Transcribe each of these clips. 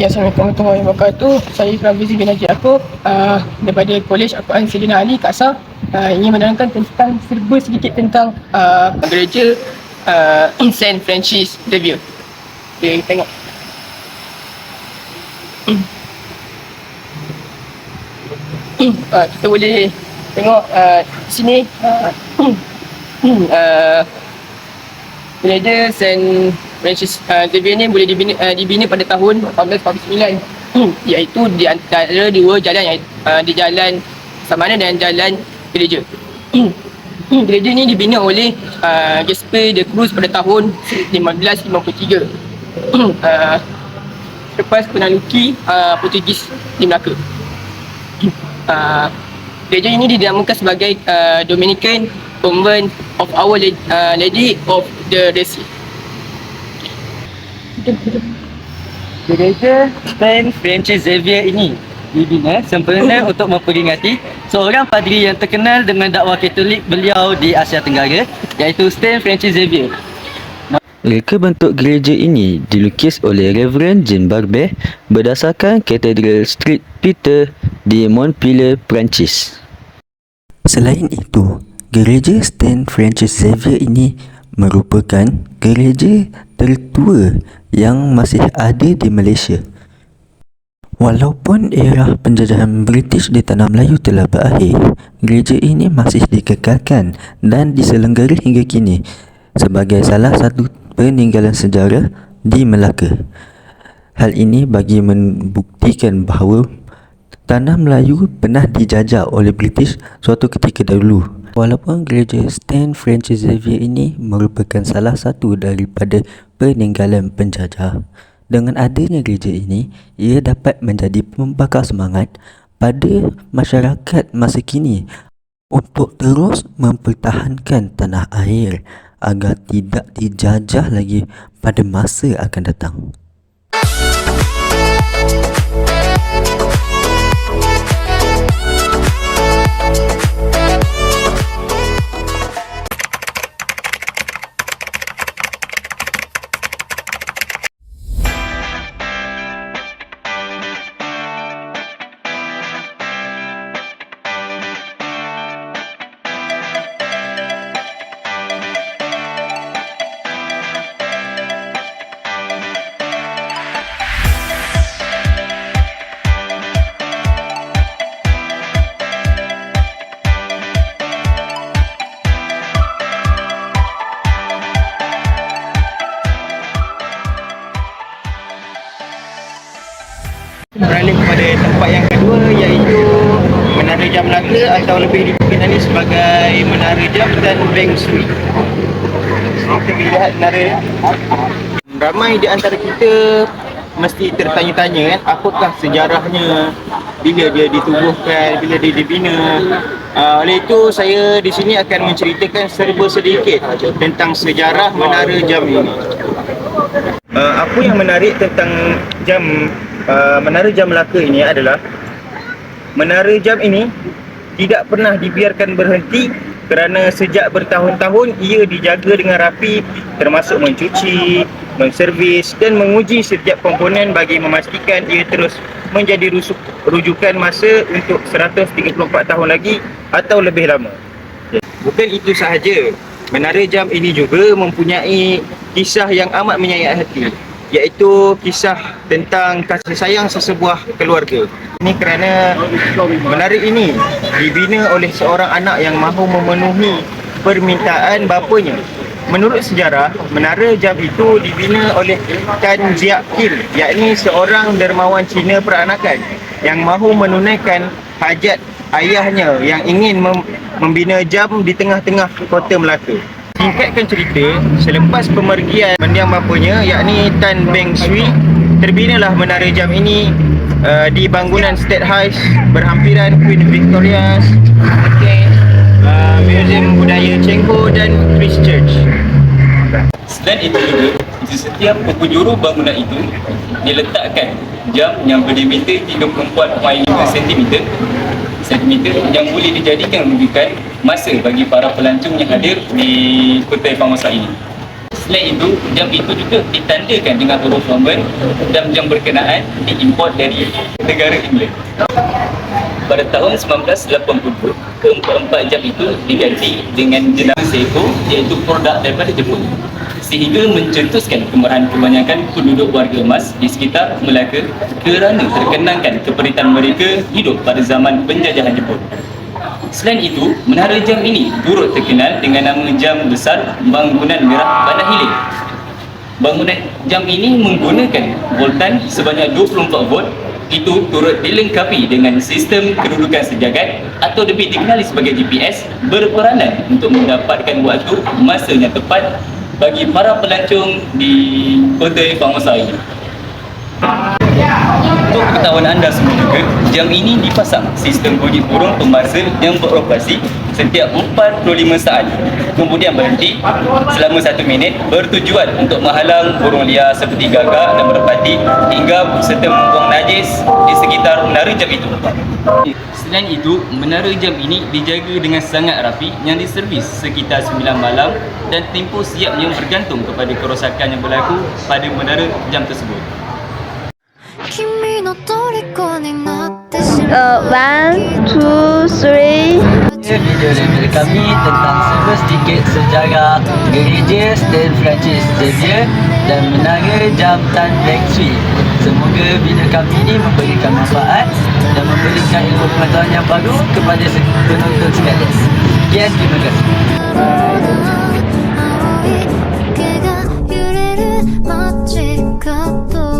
Ya, Assalamualaikum warahmatullahi wabarakatuh. Saya Rafizi bin Najib Yaakob daripada Kolej Al-Quran Sayyidina Ali, Kaksar. Ingin menerangkan tentang serba sedikit tentang gereja Saint Francis Xavier. Okay, tengok. Kita boleh tengok sini gereja Saint Francis Xavier ni boleh dibina pada tahun 1849, iaitu di antara dua jalan yang di jalan Samana dan jalan gereja. Gereja ni dibina oleh Gaspar de Cruz pada tahun 1553 lepas penaluki Portugis di Melaka. Gereja ini dinamakan sebagai Dominican Convent of Our Lady of the Resi. Gereja Saint Francis Xavier ini dibina sempurna untuk memperingati seorang padri yang terkenal dengan dakwah Katolik beliau di Asia Tenggara, iaitu Saint Francis Xavier. Reka bentuk gereja ini dilukis oleh Reverend Jean Barbet berdasarkan Katedral St. Peter di Montpellier, Perancis. Selain itu, gereja Saint Francis Xavier ini merupakan gereja tertua yang masih ada di Malaysia. Walaupun era penjajahan British di Tanah Melayu telah berakhir, gereja ini masih dikekalkan dan diselenggara hingga kini sebagai salah satu peninggalan sejarah di Melaka. Hal ini bagi membuktikan bahawa Tanah Melayu pernah dijajah oleh British suatu ketika dahulu. Walaupun gereja Saint Francis Xavier ini merupakan salah satu daripada peninggalan penjajah, dengan adanya gereja ini, ia dapat menjadi pembakar semangat pada masyarakat masa kini untuk terus mempertahankan tanah air agar tidak dijajah lagi pada masa akan datang. Beralih kepada tempat yang kedua, iaitu Menara Jam Melaka atau lebih dikenali sebagai Menara Jam dan Beng Sui. Kita lihat menara. Ramai di antara kita mesti tertanya-tanya kan, apakah sejarahnya, bila dia ditubuhkan, bila dia dibina. Oleh itu saya di sini akan menceritakan serba sedikit tentang sejarah Menara Jam ini. Apa yang menarik tentang Menara Jam Melaka ini adalah menara jam ini tidak pernah dibiarkan berhenti kerana sejak bertahun-tahun ia dijaga dengan rapi, termasuk mencuci, menservis dan menguji setiap komponen bagi memastikan ia terus menjadi rujukan masa untuk 134 tahun lagi atau lebih lama. Bukan itu sahaja, menara jam ini juga mempunyai kisah yang amat menyayat hati, iaitu kisah tentang kasih sayang sesebuah keluarga. Ini kerana menara ini dibina oleh seorang anak yang mahu memenuhi permintaan bapanya. Menurut sejarah, menara jam itu dibina oleh Tan Jiak Kim, yakni seorang dermawan Cina peranakan yang mahu menunaikan hajat ayahnya yang ingin membina jam di tengah-tengah kota Melaka. Singkatkan cerita, selepas pemergian mendiang bapanya, yakni Tan Beng Sui, terbinalah menara jam ini di bangunan State House berhampiran Queen Victoria's, Museum Budaya Cengho dan Christ Church. Selain itu juga, di setiap penjuru bangunan itu diletakkan jam yang berdiameter 34.5 cm yang boleh dijadikan rujukan masa bagi para pelancong yang hadir di Kota Pangosar ini. Selain itu, jam itu juga ditandakan dengan huruf Roman dan jam berkenaan diimport dari negara England. Pada tahun 1980, keempat-empat jam itu diganti dengan jenama Seiko, iaitu produk daripada Jepun, sehingga mencetuskan kemarahan kebanyakan penduduk warga emas di sekitar Melaka kerana terkenangkan keperitan mereka hidup pada zaman penjajahan Jepun. Selain itu, menara jam ini turut terkenal dengan nama jam besar bangunan merah Bandar Hilir. Bangunan jam ini menggunakan voltan sebanyak 24 volt. Itu turut dilengkapi dengan sistem kedudukan sejagat atau lebih dikenali sebagai GPS, berperanan untuk mendapatkan waktu masa yang tepat bagi para pelancong di kota Formosa ini. Untuk pengetahuan anda semua juga, jam ini dipasang sistem bunyi burung pemangsa yang beroperasi setiap 45 saat, kemudian berhenti selama 1 minit, bertujuan untuk menghalang burung liar seperti gagak dan merpati hingga serta membuang najis di sekitar menara jam itu. Selain itu, menara jam ini dijaga dengan sangat rapi yang diservis sekitar 9 malam dan tempoh siap yang bergantung kepada kerosakan yang berlaku pada menara jam tersebut. 君の虜になってし 1, 2, 3. Video review kami tentang sedikit sejarah gereja St. Francis Xavier dan menara jam Tan Beng Sui. Semoga video kami ini memberikan manfaat dan memberikan ilmu pengetahuan yang baru kepada penonton sekalian. Sekian, terima kasih. 青い池が揺れる街角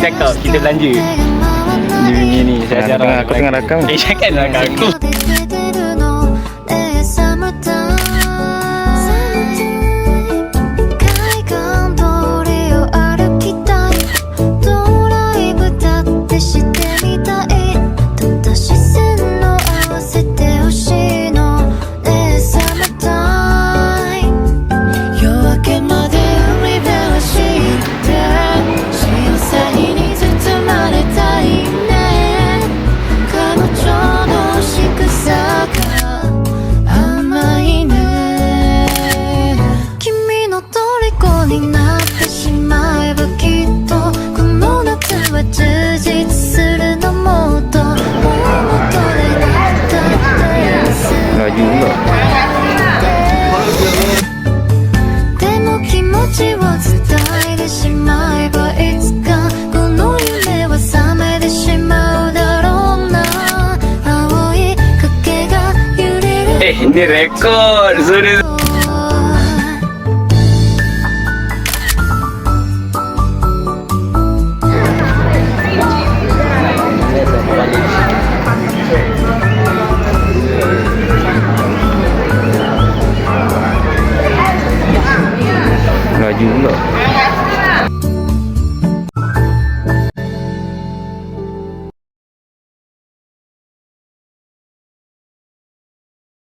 Cakap kita belanja ni saya ajar aku tengah rakam. Jangan rakam aku. Ini rekod.